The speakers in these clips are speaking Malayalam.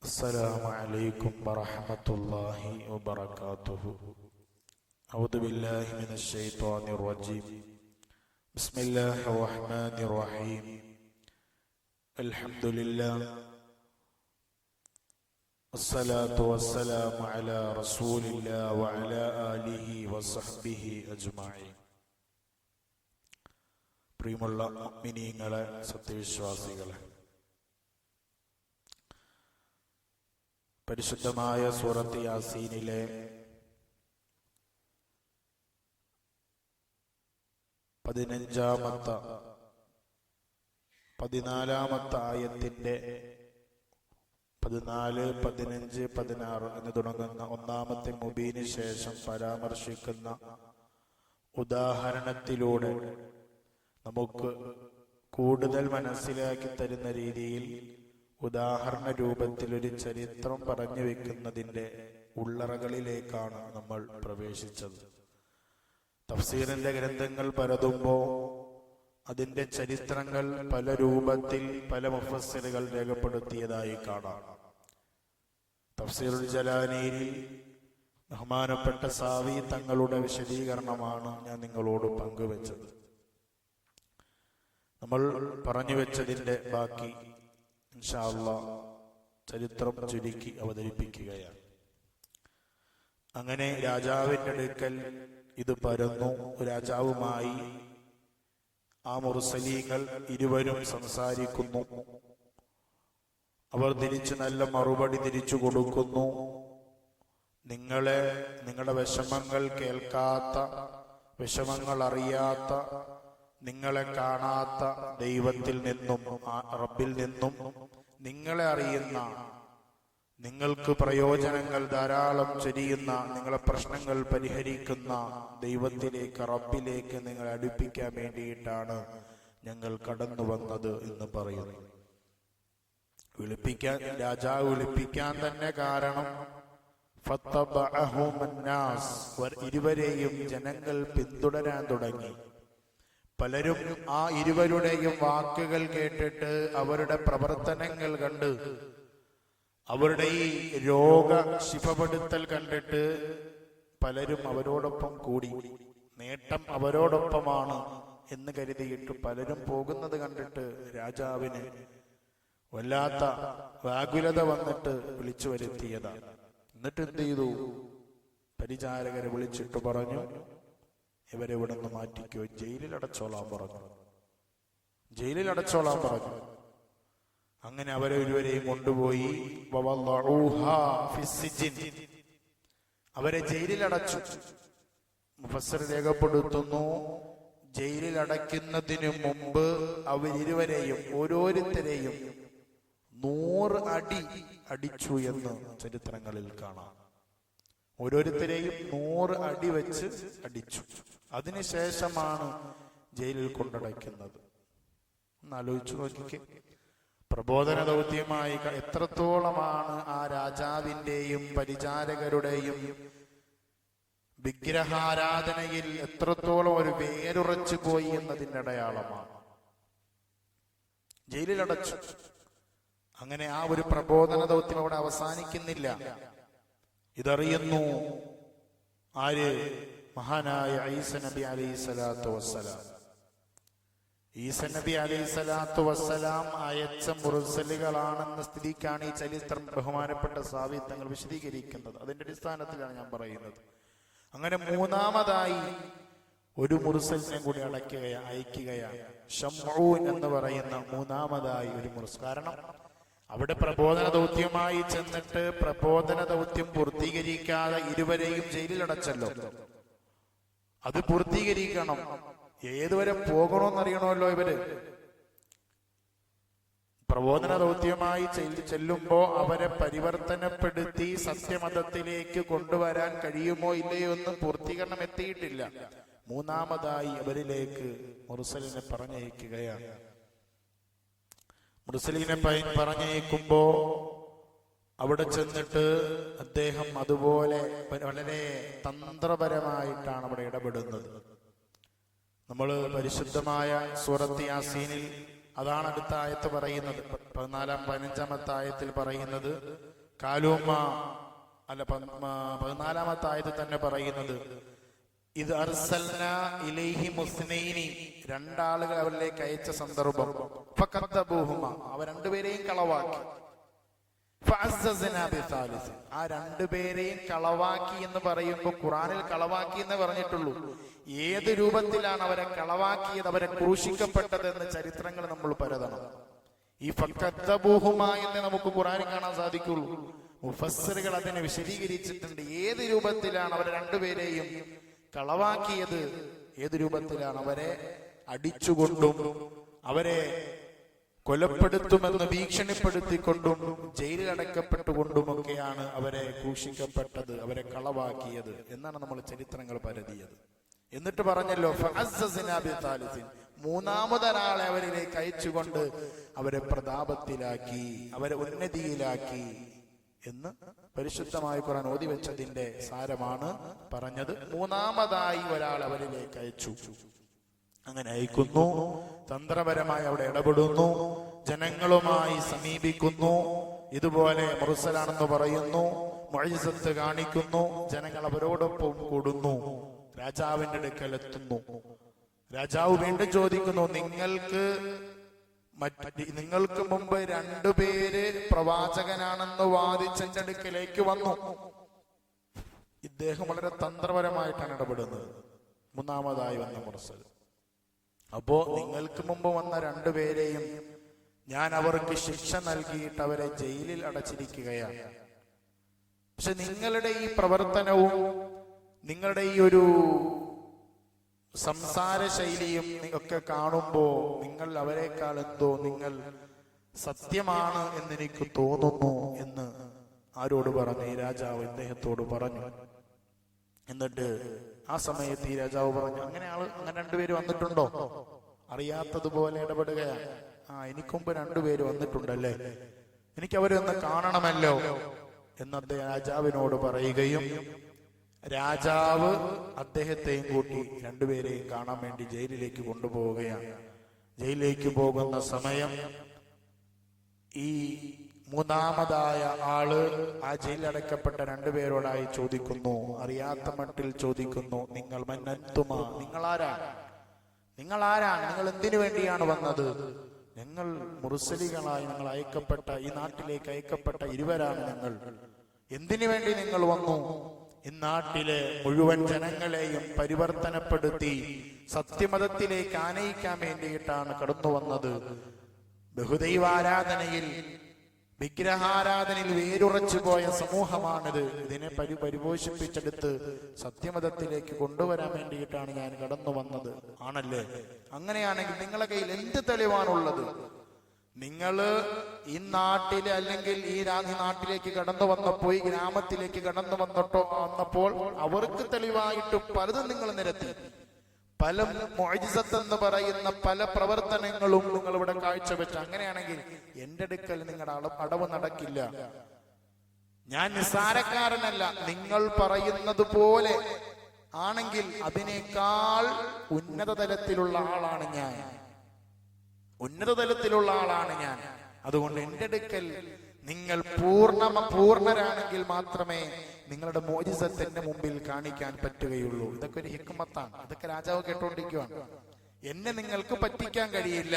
السلام عليكم ورحمة الله وبركاته. أعوذ بالله من الشيطان الرجيم. بسم الله الرحمن الرحيم. الحمد لله والصلاة والسلام على رسول الله وعلى آله وصحبه أجمعين. പ്രിയമുള്ള മുഅ്മിനീങ്ങളെ, സത്യവിശ്വാസികളെ, പരിശുദ്ധമായ സൂറത്ത് യാസീനിലെ 15-ാമത്തെ 14-ാമത്തെ ആയത്തിന്റെ 14, 15, 16 എന്ന് തുടങ്ങുന്ന ഒന്നാമത്തെ മുബീന് ശേഷം പരാമർശിക്കുന്ന ഉദാഹരണത്തിലൂടെ നമുക്ക് കൂടുതൽ മനസ്സിലാക്കി തരുന്ന രീതിയിൽ ഉദാഹരണ രൂപത്തിൽ ഒരു ചരിത്രം പറഞ്ഞു വെക്കുന്നതിൻ്റെ ഉള്ളറകളിലേക്കാണ് നമ്മൾ പ്രവേശിച്ചത്. തഫ്സീറിന്റെ ഗ്രന്ഥങ്ങൾ പരതുമ്പോൾ അതിന്റെ ചരിത്രങ്ങൾ പല രൂപത്തിൽ പല മുഫസ്സിറുകൾ രേഖപ്പെടുത്തിയതായി കാണാം. തഫ്സീറുൽ ജലാലയിൽ ബഹുമാനപ്പെട്ട സാവി തങ്ങളുടെ വിശദീകരണമാണ് ഞാൻ നിങ്ങളോട് പങ്കുവെച്ചത്. നമ്മൾ പറഞ്ഞു വെച്ചതിന്റെ ബാക്കി ഇൻഷാ അല്ലാഹ് ചരിത്രം ചുരുക്കി അവതരിപ്പിക്കുകയാണ്. അങ്ങനെ രാജാവിന്റെ അടുക്കൽ ഇത് പരന്നു. രാജാവുമായി ആ മുർസലീങ്ങൾ ഇരുവരും സംസാരിക്കുന്നു. അവർ തിരിച്ചു നല്ല മറുപടി തിരിച്ചു കൊടുക്കുന്നു. നിങ്ങളുടെ വിഷമങ്ങൾ കേൾക്കാത്ത, വിഷമങ്ങൾ അറിയാത്ത, നിങ്ങളെ കാണാത്ത ദൈവത്തിൽ നിന്നും, റബ്ബിൽ നിന്നും നിങ്ങളെ അറിയുന്ന, നിങ്ങൾക്ക് പ്രയോജനങ്ങൾ ധാരാളം ചൊരിയുന്ന, നിങ്ങളെ പ്രശ്നങ്ങൾ പരിഹരിക്കുന്ന ദൈവത്തിലേക്ക്, റബ്ബിലേക്ക് നിങ്ങളെ അടുപ്പിക്കാൻ വേണ്ടിയിട്ടാണ് ഞങ്ങൾ കടന്നു വന്നത് എന്ന് പറയുന്നു. രാജാവ് വിളിപ്പിക്കാൻ തന്നെ കാരണം ഇരുവരെയും ജനങ്ങൾ പിന്തുടരാൻ തുടങ്ങി. പലരും ആ ഇരുവരുടെയും വാക്കുകൾ കേട്ടിട്ട്, അവരുടെ പ്രവർത്തനങ്ങൾ കണ്ട്, അവരുടെ ഈ രോഗ ശിഫപ്പെടുത്തൽ കണ്ടിട്ട് പലരും അവരോടൊപ്പം കൂടി. നേട്ടം അവരോടൊപ്പമാണ് എന്ന് കരുതിയിട്ട് പലരും പോകുന്നത് കണ്ടിട്ട് രാജാവിന് വല്ലാത്ത വ്യാകുലത വന്നിട്ട് വിളിച്ചു വരുത്തിയതാണ്. എന്നിട്ട് എന്ത് ചെയ്തു? പരിചാരകരെ വിളിച്ചിട്ട് പറഞ്ഞു, ഇവരെ ഇവിടെ നിന്ന് മാറ്റിക്കോ, ജയിലിൽ അടച്ചോളാൻ പറഞ്ഞു. അങ്ങനെ അവരെ ഇരുവരെയും കൊണ്ടുപോയി അവരെ ജയിലിലടച്ചു. മുഫസ്സിർ രേഖപ്പെടുത്തുന്നു, ജയിലിലടയ്ക്കുന്നതിനു മുമ്പ് അവരിരുവരെയും ഓരോരുത്തരെയും 100 അടി അടിച്ചു എന്ന് ചരിത്രങ്ങളിൽ കാണാം. ഓരോരുത്തരെയും 100 അടി വെച്ച് അടിച്ചു. അതിനുശേഷമാണ് ജയിലിൽ കൊണ്ടടയ്ക്കുന്നത്. ഒന്നാലോചിച്ചു നോക്കിക്കേ, പ്രബോധന ദൗത്യമായി എത്രത്തോളമാണ് ആ രാജാവിന്റെയും പരിചാരകരുടെയും വിഗ്രഹാരാധനയിൽ എത്രത്തോളം ഒരു വേരുറച്ചു പോയി എന്നതിൻ്റെ അടയാളമാണ്. ജയിലിലടച്ചു. അങ്ങനെ ആ ഒരു പ്രബോധന ദൗത്യം അവിടെ അവസാനിക്കുന്നില്ല. ഇതറിയുന്നു ആര്? മഹാനായ ഈസ നബി അലൈഹിസ്സലാത്തു വസ്സലാം. ഈസ നബി അലൈഹിസ്സലാത്തു വസ്സലാം അയച്ച മുർസലുകളാണെന്ന സ്ഥിതിക്കാണ് ഈ ചരിത്രം ബഹുമാനപ്പെട്ട സാവി തങ്ങൾ വിശദീകരിക്കുന്നത്. അതിന്റെ അടിസ്ഥാനത്തിലാണ് ഞാൻ പറയുന്നത്. അങ്ങനെ മൂന്നാമതായി ഒരു മുർസലിനെ കൂടി അയക്കുകയാണ്. ശംഊൻ എന്ന് പറയുന്ന മൂന്നാമതായി ഒരു മുർസൽ. കാരണം അവിടെ പ്രബോധന ദൗത്യമായി ചെന്നിട്ട് പ്രബോധന ദൗത്യം പൂർത്തീകരിക്കാതെ ഇരുവരെയും ജയിലിലടച്ചല്ലോ. അത് പൂർത്തീകരിക്കണം. ഏതുവരെ പോകണമെന്നറിയണമല്ലോ. ഇവര് പ്രബോധന ദൗത്യമായി ചെല്ലുമ്പോ അവരെ പരിവർത്തനപ്പെടുത്തി സത്യമതത്തിലേക്ക് കൊണ്ടുവരാൻ കഴിയുമോ ഇല്ലയോ എന്ന് പൂർത്തീകരണം എത്തിയിട്ടില്ല. മൂന്നാമതായി അവരിലേക്ക് മുർസലിനെ പറഞ്ഞയക്കുകയാണ്. മുർസലിനെ പറഞ്ഞയക്കുമ്പോ അവിടെ ചെന്നിട്ട് അദ്ദേഹം അതുപോലെ വളരെ തന്ത്രപരമായിട്ടാണ് അവിടെ ഇടപെടുന്നത്. നമ്മൾ പരിശുദ്ധമായ സൂറത്ത് യാസീനിൽ അതാണ് അടുത്ത ആയത്ത് പറയുന്നത്. 14-15 ആയത്തിൽ പറയുന്നത്, കാലൂമ്മ അല്ല 14-ാമത്തെ ആയത്തിൽ തന്നെ പറയുന്നത് ഇത് അർസൽനാ ഇലൈഹി മുസ്നൈനി, രണ്ടാളുകൾ അവരിലേക്ക് അയച്ച സന്ദർഭം. ഫകദ്ദബൂഹുമ, അവർ രണ്ടുപേരെയും കളവാക്കി. ഫഅസ്സസ്നാ ബിസാലിസ്, ആ രണ്ടുപേരെയും കളവാക്കി എന്ന് പറയുമ്പോൾ ഖുറാനിൽ കളവാക്കി എന്ന് പറഞ്ഞിട്ടുള്ളൂ. ഏത് രൂപത്തിലാണ് അവരെ കളവാക്കിയത്, അവരെ ക്രൂശിക്കപ്പെട്ടത് എന്ന് ചരിത്രങ്ങൾ നമ്മൾ പരതണം. ഈ ഫകദ്ദബൂഹുമ എന്ന് നമുക്ക് ഖുറാനിൽ കാണാൻ സാധിക്കുള്ളൂ. മുഫസ്സിറുകൾ അതിനെ വിശദീകരിച്ചിട്ടുണ്ട്. ഏത് രൂപത്തിലാണ് അവരെ രണ്ടുപേരെയും കളവാക്കിയത്, ഏത് രൂപത്തിലാണ് അവരെ അടിച്ചുകൊണ്ടും അവരെ കൊലപ്പെടുത്തുമെന്ന് ഭീഷണിപ്പെടുത്തിക്കൊണ്ടും ജയിലിൽ അടക്കപ്പെട്ടുകൊണ്ടുമൊക്കെയാണ് അവരെ ക്രൂശിക്കപ്പെട്ടത്, അവരെ കളവാക്കിയത് എന്നാണ് നമ്മൾ ചരിത്രങ്ങൾ പരതിയത്. എന്നിട്ട് പറഞ്ഞല്ലോ ഫഅസ്സസ്നാ ബിസാലിസിൻ, മൂന്നാമതൊരാളെ അവരിലേക്ക് അയച്ചുകൊണ്ട് അവരെ പ്രതാപത്തിലാക്കി, അവരെ ഉന്നതിയിലാക്കി എന്ന് പരിശുദ്ധമായ ഖുർആൻ ഓതി വെച്ചതിന്റെ സാരമാണ് പറഞ്ഞത്. മൂന്നാമതായി ഒരാൾ അവരിലേക്ക് അയച്ചു. അങ്ങനെ അയക്കുന്നു, തന്ത്രപരമായി അവിടെ ഇടപെടുന്നു, ജനങ്ങളുമായി സമീപിക്കുന്നു, ഇതുപോലെ മുർസലാണെന്ന് പറയുന്നു, മുഅ്ജിസത്ത് കാണിക്കുന്നു, ജനങ്ങൾ അവരോടൊപ്പം കൂടുന്നു, രാജാവിന്റെ അടുക്കൽ എത്തുന്നു. രാജാവ് വീണ്ടും ചോദിക്കുന്നു, നിങ്ങൾക്ക് മുമ്പ് രണ്ടുപേര് പ്രവാചകനാണെന്ന് വാദിച്ചെന്റെ അടുക്കലേക്ക് വന്നു. ഇദ്ദേഹം വളരെ തന്ത്രപരമായിട്ടാണ് ഇടപെടുന്നത്. മൂന്നാമതായി വന്ന മുർസൽ. അപ്പോ നിങ്ങൾക്ക് മുമ്പ് വന്ന രണ്ടുപേരെയും ഞാൻ അവർക്ക് ശിക്ഷ നൽകിയിട്ട് അവരെ ജയിലിൽ അടച്ചിരിക്കുകയാണ്. പക്ഷെ നിങ്ങളുടെ ഈ പ്രവർത്തനവും നിങ്ങളുടെ ഈ ഒരു സംസാര ശൈലിയും ഒക്കെ കാണുമ്പോ നിങ്ങൾ അവരെക്കാൾ എന്തോ നിങ്ങൾ സത്യമാണ് എന്നെനിക്ക് തോന്നുന്നു എന്ന് ആരോട് പറഞ്ഞു? ഈ രാജാവ് ഇദ്ദേഹത്തോട് പറഞ്ഞു. എന്നിട്ട് ആ സമയത്ത് ഈ രാജാവ് പറഞ്ഞു, അങ്ങനെ രണ്ടുപേര് വന്നിട്ടുണ്ടോ? അറിയാത്തതുപോലെ ഇടപെടുകയാണ്. എനിക്കുമ്പ് രണ്ടുപേര് വന്നിട്ടുണ്ടല്ലേ, എനിക്ക് അവരെ ഒന്ന് കാണണമല്ലോ എന്ന് രാജാവിനോട് പറയുകയും രാജാവ് അദ്ദേഹത്തെയും കൂട്ടി രണ്ടുപേരെയും കാണാൻ വേണ്ടി ജയിലിലേക്ക് കൊണ്ടുപോവുകയാണ്. ജയിലിലേക്ക് പോകുന്ന സമയം ഈ മൂന്നാമതായ ആള് ആ ജയിലടക്കപ്പെട്ട രണ്ടുപേരോടായി ചോദിക്കുന്നു, അറിയാത്ത മട്ടിൽ ചോദിക്കുന്നു, നിങ്ങൾ മന്നന്തുമാ, നിങ്ങളാരാണ്? നിങ്ങൾ എന്തിനു വേണ്ടിയാണ് വന്നത്? ഞങ്ങൾ മുർസലികളായി ഞങ്ങൾ അയക്കപ്പെട്ട, ഈ നാട്ടിലേക്ക് അയക്കപ്പെട്ട ഇരുവരാണ് ഞങ്ങൾ. എന്തിനു വേണ്ടി നിങ്ങൾ വന്നു? ഈ നാട്ടിലെ മുഴുവൻ ജനങ്ങളെയും പരിവർത്തനപ്പെടുത്തി സത്യമതത്തിലേക്ക് ആനയിക്കാൻ വേണ്ടിയിട്ടാണ് കടന്നു വന്നത്. ബഹുദൈവാരാധനയിൽ, വിഗ്രഹാരാധനയിൽ വേരുറച്ചു പോയ സമൂഹമാണിത്. ഇതിനെ പരിപോഷിപ്പിച്ചെടുത്ത് സത്യമതത്തിലേക്ക് കൊണ്ടുവരാൻ വേണ്ടിയിട്ടാണ് ഞാൻ കടന്നു വന്നത്. ആണല്ലേ? അങ്ങനെയാണെങ്കിൽ നിങ്ങളുടെ കയ്യിൽ എന്ത് തെളിവാണുള്ളത്? നിങ്ങള് ഈ നാട്ടില് അല്ലെങ്കിൽ ഈ നാട്ടിലേക്ക് കടന്നു വന്നപ്പോ, ഈ ഗ്രാമത്തിലേക്ക് കടന്നു വന്നപ്പോൾ അവർക്ക് തെളിവായിട്ട് പലതും നിങ്ങൾ നിരത്തി. പല മുഅ്ജിസത്ത് എന്ന് പറയുന്ന പല പ്രവർത്തനങ്ങളും നിങ്ങൾ ഇവിടെ കാഴ്ചവെച്ചു. അങ്ങനെയാണെങ്കിൽ എന്റെ അടുക്കൽ നിങ്ങളുടെ അടവ് നടക്കില്ല. ഞാൻ നിസ്സാരക്കാരനല്ല. നിങ്ങൾ പറയുന്നത് പോലെ ആണെങ്കിൽ അതിനേക്കാൾ ഉന്നത തലത്തിലുള്ള ആളാണ് ഞാൻ. അതുകൊണ്ട് എന്റെ അടുക്കൽ നിങ്ങൾ പൂർണ്ണരാണെങ്കിൽ മാത്രമേ നിങ്ങളുടെ മോജിസത്ത് എന്റെ മുമ്പിൽ കാണിക്കാൻ പറ്റുകയുള്ളൂ. ഇതൊക്കെ ഒരു ഹിക്മത്താണ്. ഇതൊക്കെ രാജാവ് കേട്ടോണ്ടിരിക്കുവാണ്. എന്നെ നിങ്ങൾക്ക് പറ്റിക്കാൻ കഴിയില്ല.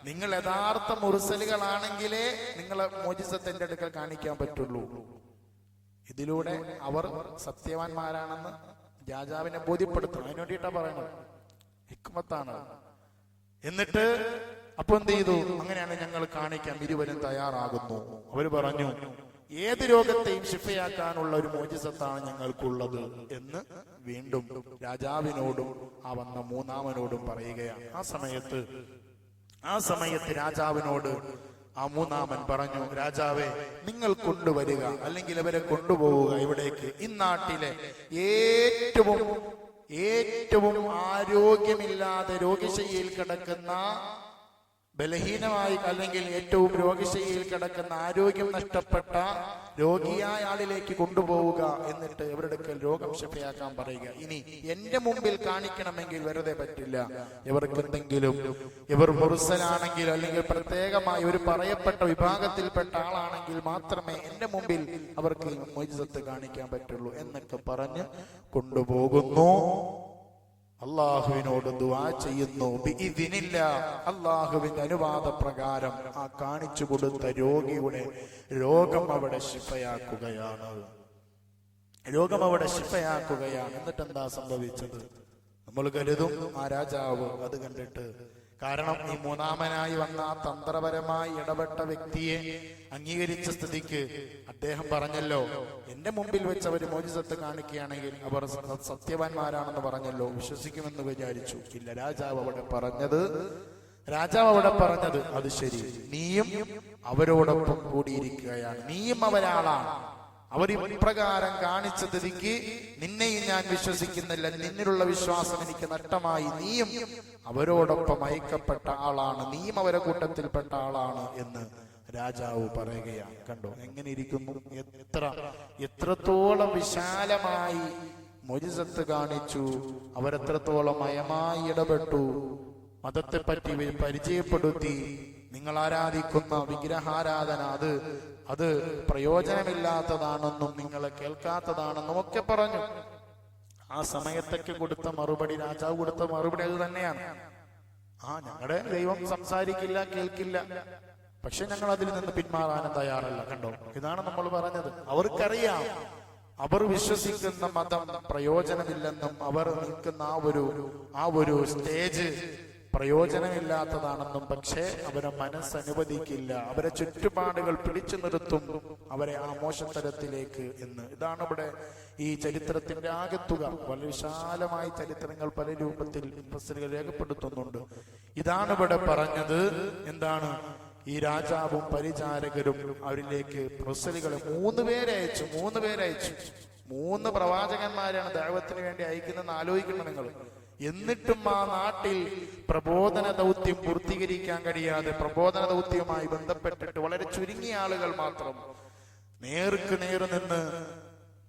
നിങ്ങൾ യഥാർത്ഥ മുർസലുകളാണെങ്കിലേ നിങ്ങളെ മോജിസത്ത് എന്റെ അടുക്കൽ കാണിക്കാൻ പറ്റുള്ളൂ. ഇതിലൂടെ അവർ സത്യവാന്മാരാണെന്ന് രാജാവിനെ ബോധ്യപ്പെടുത്തണം. അതിനു വേണ്ടിയിട്ടാ പറയണത്. ഹിക്മത്താണ്. എന്നിട്ട് അപ്പൊ എന്ത് ചെയ്തു? അങ്ങനെയാണ് ഞങ്ങൾ കാണിക്കാൻ ഇരുവരും തയ്യാറാകുന്നു. അവര് പറഞ്ഞു, ഏത് രോഗത്തെയും ശിഫയാക്കാനുള്ള ഒരു മോചിസത്താണ് ഞങ്ങൾക്കുള്ളത് എന്ന് വീണ്ടും രാജാവിനോടും ആ വന്ന മൂന്നാമനോടും പറയുകയാണ്. ആ സമയത്ത് രാജാവിനോട് ആ മൂന്നാമൻ പറഞ്ഞു, രാജാവേ, നിങ്ങൾ കൊണ്ടുവരിക, അല്ലെങ്കിൽ അവരെ കൊണ്ടുപോവുക ഇവിടേക്ക്. ഇന്നാട്ടിലെ ഏറ്റവും ആരോഗ്യമില്ലാതെ രോഗശയ്യയിൽ കിടക്കുന്ന ബലഹീനമായി അല്ലെങ്കിൽ ഏറ്റവും രോഗശൈലിയിൽ കിടക്കുന്ന ആരോഗ്യം നഷ്ടപ്പെട്ട രോഗിയായ ആളിലേക്ക് കൊണ്ടുപോവുക, എന്നിട്ട് ഇവരുടെ രോഗം ശിഫയാക്കാൻ പറയുക. ഇനി എന്റെ മുമ്പിൽ കാണിക്കണമെങ്കിൽ വെറുതെ പറ്റില്ല. ഇവർക്ക് എന്തെങ്കിലും, ഇവർ മുർസലാണെങ്കിൽ അല്ലെങ്കിൽ പ്രത്യേകമായി ഒരു പറയപ്പെട്ട വിഭാഗത്തിൽപ്പെട്ട ആളാണെങ്കിൽ മാത്രമേ എന്റെ മുമ്പിൽ അവർക്ക് മുഅ്ജിസത്ത് കാണിക്കാൻ പറ്റുള്ളൂ എന്നൊക്കെ പറഞ്ഞ് കൊണ്ടുപോകുന്നു. അള്ളാഹുവിനോട് ദുആ ചെയ്യുന്നു. അള്ളാഹുവിന്റെ അനുവാദ പ്രകാരം ആ കാണിച്ചു കൊടുത്ത രോഗിയുടെ രോഗം അവിടെ ശിഫയാക്കുകയാണ്. എന്നിട്ട് എന്താ സംഭവിച്ചത്? നമ്മൾ കരുതും ആ രാജാവ് അത് കണ്ടിട്ട്, കാരണം ഈ മൂന്നാമനായി വന്ന ആ തന്ത്രപരമായി ഇടപെട്ട വ്യക്തിയെ അംഗീകരിച്ച സ്ഥിതിക്ക് അദ്ദേഹം പറഞ്ഞല്ലോ, എന്റെ മുമ്പിൽ വെച്ച് അവർ മോചിതത്ത് കാണിക്കുകയാണെങ്കിൽ അവർ സത്യവാന്മാരാണെന്ന് പറഞ്ഞല്ലോ, വിശ്വസിക്കുമെന്ന് വിചാരിച്ചു. ഇല്ല, രാജാവ് അവിടെ പറഞ്ഞത് അത് ശരി, നീയും അവരോടൊപ്പം കൂടിയിരിക്കുകയാണ്, നീയും അവരാളാണ്. അവർ ഇപ്രകാരം കാണിച്ച സ്ഥിതിക്ക് നിന്നെയും ഞാൻ വിശ്വസിക്കുന്നില്ല, നിന്നിലുള്ള വിശ്വാസം എനിക്ക് നഷ്ടമായി, നീയും അവരോടൊപ്പം അയക്കപ്പെട്ട ആളാണ്, നീയും അവരെ കൂട്ടത്തിൽപ്പെട്ട ആളാണ് എന്ന് രാജാവ് പറയുകയാണ്. കണ്ടോ എങ്ങനെ ഇരിക്കുന്നു? എത്രത്തോളം വിശാലമായി മുഅ്ജിസത്ത് കാണിച്ചു, അവരെത്രത്തോളം മയമായി ഇടപെട്ടു, മതത്തെപ്പറ്റി പരിചയപ്പെടുത്തി. നിങ്ങൾ ആരാധിക്കുന്ന വിഗ്രഹാരാധന അത് പ്രയോജനമില്ലാത്തതാണെന്നും നിങ്ങളെ കേൾക്കാത്തതാണെന്നും ഒക്കെ പറഞ്ഞു. ആ സമയത്തൊക്കെ കൊടുത്ത മറുപടി, രാജാവ് കൊടുത്ത മറുപടി അത് തന്നെയാണ്. ഞങ്ങളുടെ ദൈവം സംസാരിക്കില്ല, കേൾക്കില്ല, പക്ഷെ ഞങ്ങൾ അതിൽ നിന്ന് പിന്മാറാനും തയ്യാറല്ല. കണ്ടോ, ഇതാണ് നമ്മൾ പറഞ്ഞത്. അവർക്കറിയാം അവർ വിശ്വസിക്കുന്ന മതം പ്രയോജനമില്ലെന്നും അവർ നിൽക്കുന്ന ആ ഒരു സ്റ്റേജ് പ്രയോജനമില്ലാത്തതാണെന്നും, പക്ഷേ അവരെ മനസ്സനുവദിക്കില്ല, അവരെ ചുറ്റുപാടുകൾ പിടിച്ചു നിർത്തും അവരെ ആ മോശത്തരത്തിലേക്ക് എന്ന്. ഇതാണ് ഇവിടെ ഈ ചരിത്രത്തിന്റെ ആകെത്തുക. വളരെ വിശാലമായ ചരിത്രങ്ങൾ പല രൂപത്തിൽ മുഫസ്സിറുകൾ രേഖപ്പെടുത്തുന്നുണ്ട്. ഇതാണ് ഇവിടെ പറഞ്ഞത്. എന്താണ്? ഈ രാജാവും പരിചാരകരും അവരിലേക്ക് മുഫസ്സിറുകളെ മൂന്ന് പേരെ അയച്ചു. 3 പ്രവാചകന്മാരാണ് ദഅവത്തിന് വേണ്ടി അയക്കുന്നതെന്ന് ആലോചിക്കണം നിങ്ങൾ. എന്നിട്ടും ആ നാട്ടിൽ പ്രബോധന ദൗത്യം പൂർത്തീകരിക്കാൻ കഴിയാതെ, പ്രബോധന ദൗത്യവുമായി ബന്ധപ്പെട്ടിട്ട് വളരെ ചുരുങ്ങിയ ആളുകൾ മാത്രം നേർക്ക് നേർ നിന്ന്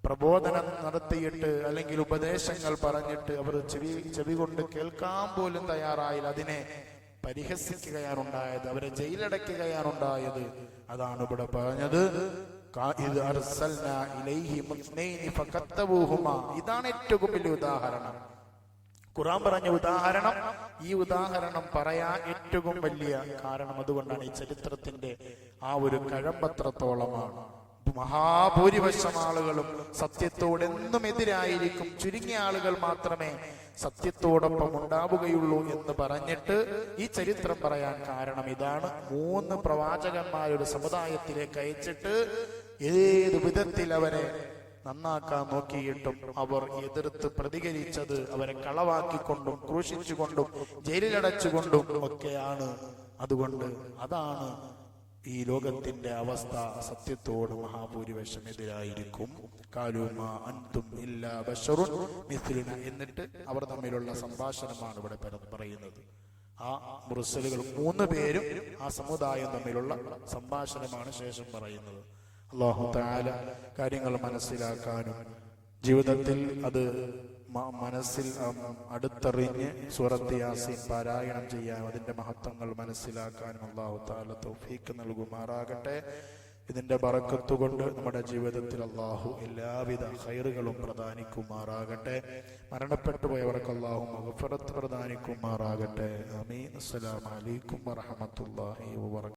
പ്രബോധനം നടത്തിയിട്ട് അല്ലെങ്കിൽ ഉപദേശങ്ങൾ പറഞ്ഞിട്ട് അവർ ചെവി കൊണ്ട് കേൾക്കാൻ പോലും തയ്യാറായില്ല. അതിനെ പരിഹസിക്കുകയാണുണ്ടായത്, അവരെ ജയിലടയ്ക്കുകയാണുണ്ടായത്. അതാണ് ഇവിടെ പറഞ്ഞത്. ഇതാണ് ഏറ്റവും വലിയ ഉദാഹരണം. ഖുർആൻ പറഞ്ഞ ഉദാഹരണം. ഈ ഉദാഹരണം പറയാൻ ഏറ്റവും വലിയ കാരണം അതുകൊണ്ടാണ്. ഈ ചരിത്രത്തിന്റെ ആ ഒരു കഴമ്പത്രത്തോളമാണ്. മഹാഭൂരിപക്ഷം ആളുകളും സത്യത്തോട് എന്നും എതിരായിരിക്കും, ചുരുങ്ങിയ ആളുകൾ മാത്രമേ സത്യത്തോടൊപ്പം ഉണ്ടാവുകയുള്ളൂ എന്ന് പറഞ്ഞിട്ട് ഈ ചരിത്രം പറയാൻ കാരണം ഇതാണ്. 3 പ്രവാചകന്മാരുടെ സമുദായത്തിലേക്ക് അയച്ചിട്ട് ഏത് വിധത്തിൽ അവരെ നന്നാക്കാൻ നോക്കിയിട്ടും അവർ എതിർത്ത് പ്രതികരിച്ചത് അവരെ കളവാക്കിക്കൊണ്ടും ക്രൂശിച്ചുകൊണ്ടും ജയിലിലടച്ചുകൊണ്ടും ഒക്കെയാണ്. അതുകൊണ്ട് അതാണ് ഈ ലോകത്തിന്റെ അവസ്ഥ. സത്യത്തോട് മഹാഭൂരിപക്ഷം എതിരായിരിക്കും. കാലുമാ അൻതും ഇല്ലാ ബശറുൻ മിസ്ലുന. എന്നിട്ട് അവർ തമ്മിലുള്ള സംഭാഷണമാണ് ഇവിടെ പറയുന്നത്. ആ മുർസലുകൾ 3 പേരും ആ സമുദായം തമ്മിലുള്ള സംഭാഷണമാണ് ശേഷം പറയുന്നത്. അല്ലാഹു തആല കാര്യങ്ങൾ മനസ്സിലാക്കാനും ജീവിതത്തിൽ അത് മനസ്സിൽ അടുത്തറിഞ്ഞ് സൂറത്ത് യാസീൻ പാരായണം ചെയ്യാനും അതിന്റെ മഹത്വങ്ങൾ മനസ്സിലാക്കാനും അല്ലാഹു തആല തൗഫീഖ് നൽകുമാറാകട്ടെ. ഇതിന്റെ ബറക്കത്ത് കൊണ്ട് നമ്മുടെ ജീവിതത്തിൽ അല്ലാഹു എല്ലാവിധ ഖൈറുകളും പ്രദാനിക്കുമാറാകട്ടെ. മരണപ്പെട്ടു പോയവർക്ക് അല്ലാഹു മഗ്ഫിറത്ത് പ്രദാനിക്കുമാറാകട്ടെ. ആമീൻ. അസ്സലാമു അലൈക്കും വറഹ്മത്തുള്ളാഹി വബറകാതുഹു.